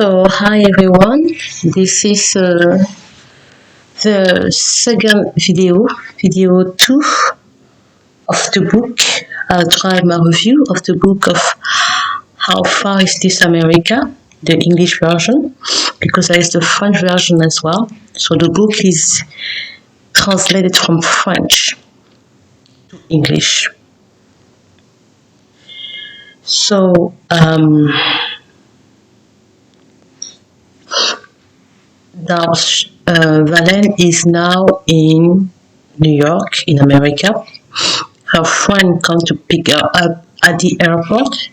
Hi everyone. This is the second video 2 of the book. I'll try my review of the book of How Far Is This America, the English version, because there is the French version as well. So the book is translated from French to English. So, Valen is now in New York, in America. Her friend comes to pick her up at the airport,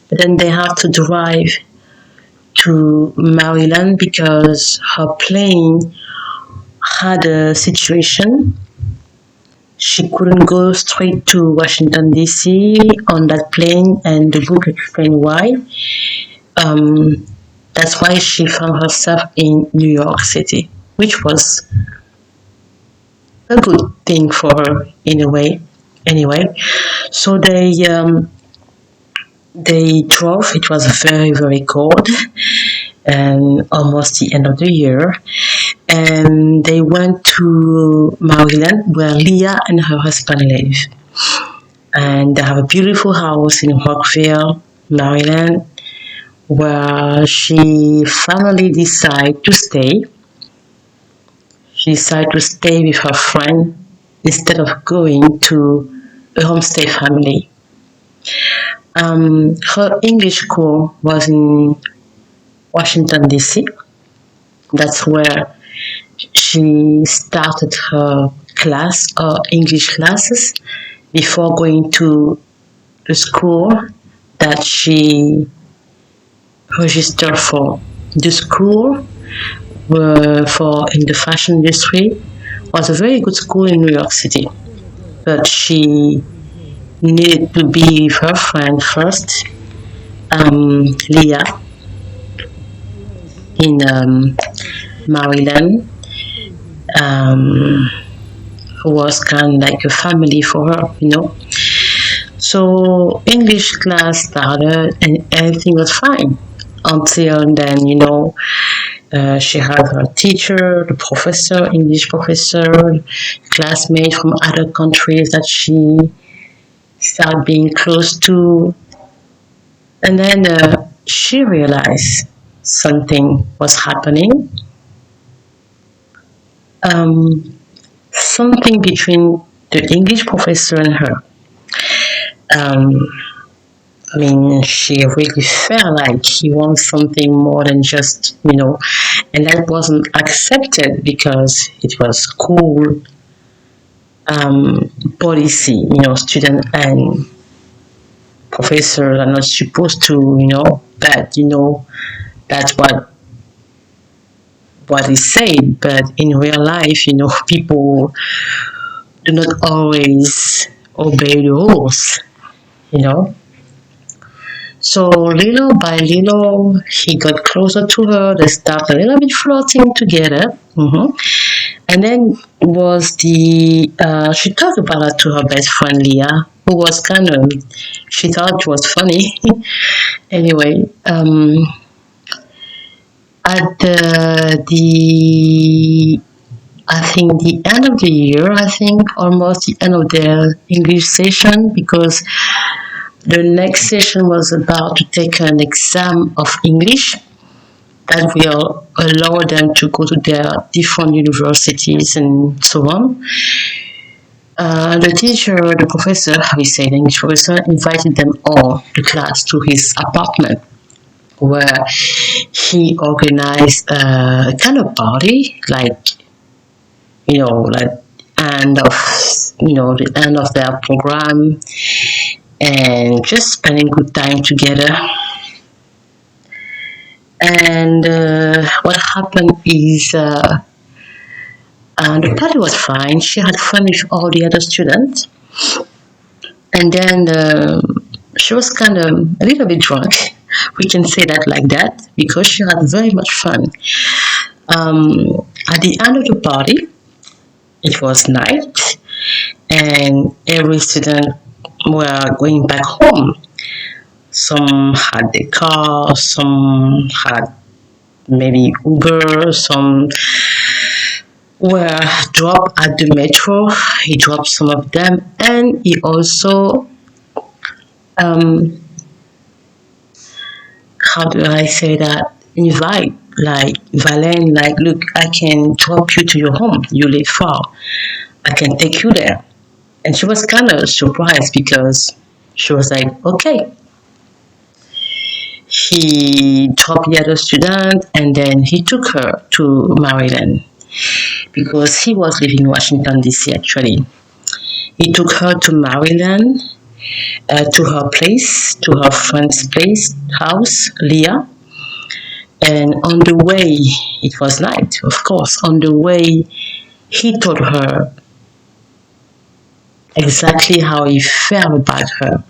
but then they have to drive to Maryland because her plane had a situation. She couldn't go straight to Washington, D.C. on that plane, and the book explains why. That's why she found herself in New York City, which was a good thing for her in a way. Anyway, so they drove. It was very, very cold and almost the end of the year. And they went to Maryland where Leah and her husband live. And they have a beautiful house in Rockville, Maryland, where she finally decided to stay. She decided to stay with her friend instead of going to a homestay family. Her English school was in Washington, D.C. That's where she started her English classes, before going to the school that she registered for. The school in the fashion industry was a very good school in New York City, but she needed to be with her friend first, Leah, in Maryland, who was kind of like a family for her. So English class started and everything was fine until then, she had her teacher, the professor, English professor, classmates from other countries that she started being close to. And then she realized something was happening. Something between the English professor and her. She really felt like he wants something more than just, and that wasn't accepted because it was school policy, student and professors are not supposed to, but, that's what is said, but in real life, people do not always obey the rules, So little by little, he got closer to her. They started a little bit flirting together. And then she talked about it to her best friend Leah, who was she thought it was funny. Anyway, at the end of the year, almost the end of the English session, because the next session was about to take an exam of English that will allow them to go to their different universities and so on. The teacher, the professor, the English professor, invited them all, the class, to his apartment, where he organized a kind of party, the end of their program, and just spending good time together. And what happened is the party was fine. She had fun with all the other students, and then she was kind of a little bit drunk. We can say that like that, because she had very much fun. At the end of the party, it was night, and every student were going back home. Some had their car, some had maybe Uber, some were dropped at the metro. He dropped some of them, and he also, um, how do I say that? Invite like Valen, like, look, I can drop you to your home. You live far. I can take you there. And she was kind of surprised because she was like, okay. He dropped the other student and then he took her to Maryland because he was living in Washington, D.C. actually. He took her to Maryland, to her place, to her friend's place, house, Leah. And on the way, it was night, of course. On the way, he told her exactly how he felt about her.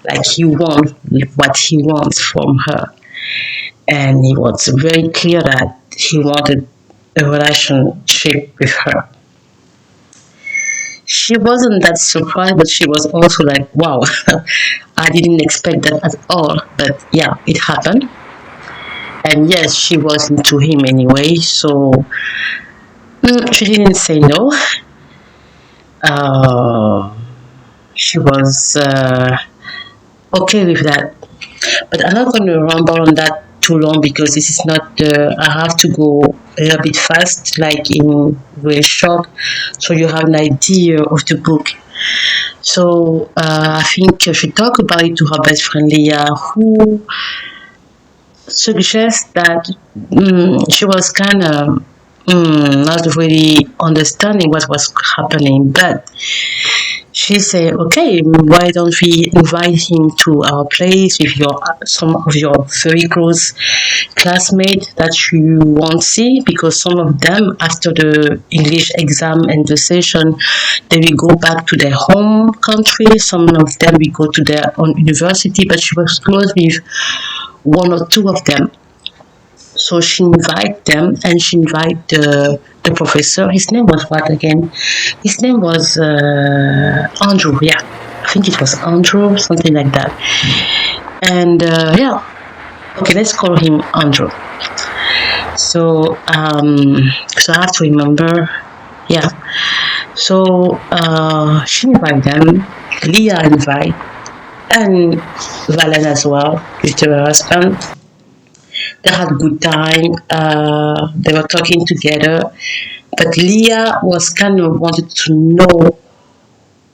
Like he wants what he wants from her. And he was very clear that he wanted a relationship with her. She wasn't that surprised, but she was also like, wow, I didn't expect that at all. But yeah, it happened. And yes, she was into him anyway, so she didn't say no. Uh, she was okay with that. But I'm not going to ramble on that too long because this is not I have to go a little bit fast, like in very short, so you have an idea of the book. So I think she talked about it to her best friend Leah, who suggests that she was kind of not really understanding what was happening, but she said, "Okay, why don't we invite him to our place with your some of your very close classmates that you won't see because some of them after the English exam and the session, they will go back to their home country. Some of them will go to their own university, but she was close with one or two of them." So she invited them and she invited the professor. His name was what again? His name was Andrew, yeah. I think it was Andrew, something like that. And yeah, okay, let's call him Andrew. So, so I have to remember, yeah. So she invited them, Leah invited, and Valen as well, with her husband. They had a good time. They were talking together, but Leah was kind of wanted to know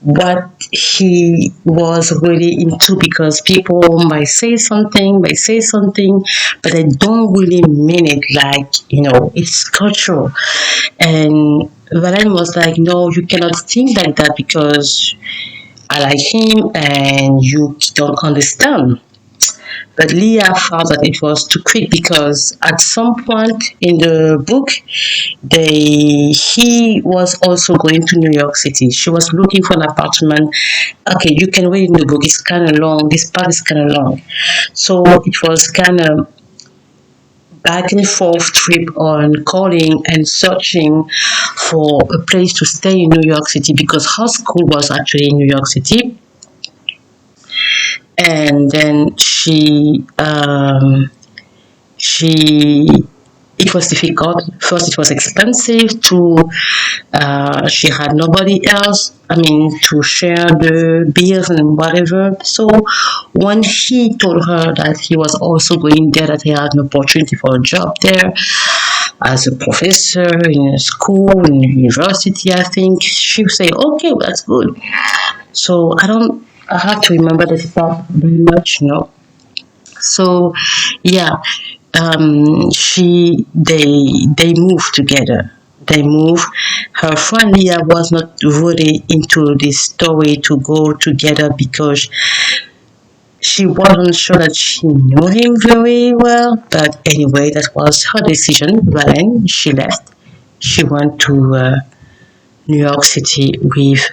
what he was really into because people might say something, but they don't really mean it. Like it's cultural. And Valen was like, "No, you cannot think like that because I like him, and you don't understand." But Leah felt that it was too quick because at some point in the book, he was also going to New York City. She was looking for an apartment. Okay, you can read in the book. It's kind of long. This part is kind of long, so it was kind of back and forth trip on calling and searching for a place to stay in New York City because her school was actually in New York City. And then she it was difficult. First, it was expensive. She had nobody else. I mean, to share the bills and whatever. So, when he told her that he was also going there, that he had an opportunity for a job there as a professor in a school, in a university, I think she would say, "Okay, well, that's good." So, I have to remember that part very much, So, yeah, they moved together. They moved. Her friend Leah was not really into this story to go together because she wasn't sure that she knew him very well. But anyway, that was her decision. Valen, she left. She went to New York City with